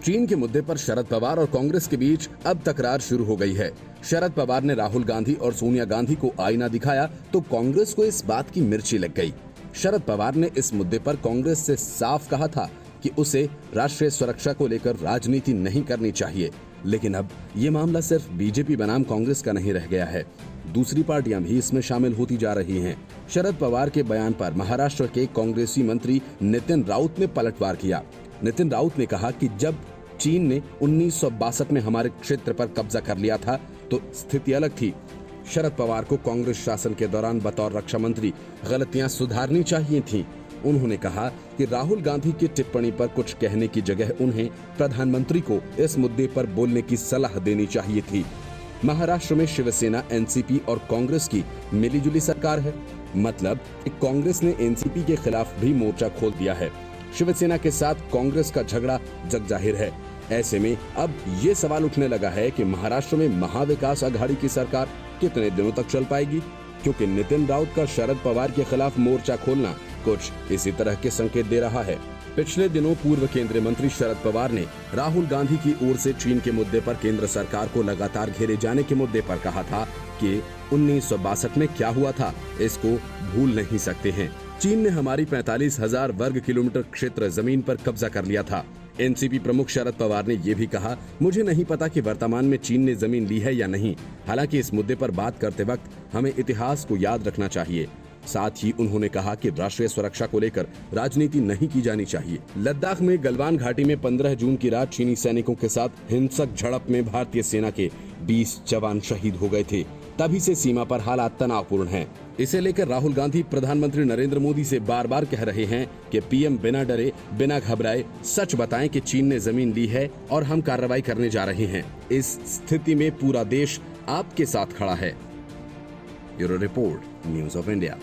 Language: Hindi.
चीन के मुद्दे पर शरद पवार और कांग्रेस के बीच अब तकरार शुरू हो गई है। शरद पवार ने राहुल गांधी और सोनिया गांधी को आईना दिखाया तो कांग्रेस को इस बात की मिर्ची लग गई। शरद पवार ने इस मुद्दे पर कांग्रेस से साफ कहा था कि उसे राष्ट्रीय सुरक्षा को लेकर राजनीति नहीं करनी चाहिए, लेकिन अब ये मामला सिर्फ बीजेपी बनाम कांग्रेस का नहीं रह गया है, दूसरी पार्टियां भी इसमें शामिल होती जा रही हैं। शरद पवार के बयान पर महाराष्ट्र के कांग्रेसी मंत्री नितिन राउत ने पलटवार किया। नितिन राउत ने कहा कि जब चीन ने 1962 में हमारे क्षेत्र पर कब्जा कर लिया था तो स्थिति अलग थी। शरद पवार को कांग्रेस शासन के दौरान बतौर रक्षा मंत्री गलतियां सुधारनी चाहिए थीं। उन्होंने कहा कि राहुल गांधी की टिप्पणी पर कुछ कहने की जगह उन्हें प्रधानमंत्री को इस मुद्दे पर बोलने की सलाह देनी चाहिए थी। महाराष्ट्र में शिवसेना, एनसीपी और कांग्रेस की मिलीजुली सरकार है, मतलब कांग्रेस ने एनसीपी के खिलाफ भी मोर्चा खोल दिया है। शिवसेना के साथ कांग्रेस का झगड़ा जग जाहिर है। ऐसे में अब ये सवाल उठने लगा है कि महाराष्ट्र में महाविकास आघाड़ी की सरकार कितने दिनों तक चल पाएगी, क्योंकि नितिन राउत का शरद पवार के खिलाफ मोर्चा खोलना कुछ इसी तरह के संकेत दे रहा है। पिछले दिनों पूर्व केंद्रीय मंत्री शरद पवार ने राहुल गांधी की ओर से चीन के मुद्दे पर केंद्र सरकार को लगातार घेरे जाने के मुद्दे पर कहा था कि 1962 में क्या हुआ था इसको भूल नहीं सकते हैं। चीन ने हमारी 45,000 वर्ग किलोमीटर क्षेत्र जमीन पर कब्जा कर लिया था। एनसीपी प्रमुख शरद पवार ने यह भी कहा, मुझे नहीं पता कि वर्तमान में चीन ने जमीन ली है या नहीं। हालांकि इस मुद्दे पर बात करते वक्त हमें इतिहास को याद रखना चाहिए। साथ ही उन्होंने कहा कि राष्ट्रीय सुरक्षा को लेकर राजनीति नहीं की जानी चाहिए। लद्दाख में गलवान घाटी में 15 जून की रात चीनी सैनिकों के साथ हिंसक झड़प में भारतीय सेना के 20 जवान शहीद हो गए थे। तभी से सीमा पर हालात तनावपूर्ण हैं। इसे लेकर राहुल गांधी प्रधानमंत्री नरेंद्र मोदी से बार बार कह रहे हैं कि पीएम बिना डरे, बिना घबराए सच बताएं कि चीन ने जमीन ली है और हम कार्रवाई करने जा रहे हैं। इस स्थिति में पूरा देश आपके साथ खड़ा है। Bureau report, news of India.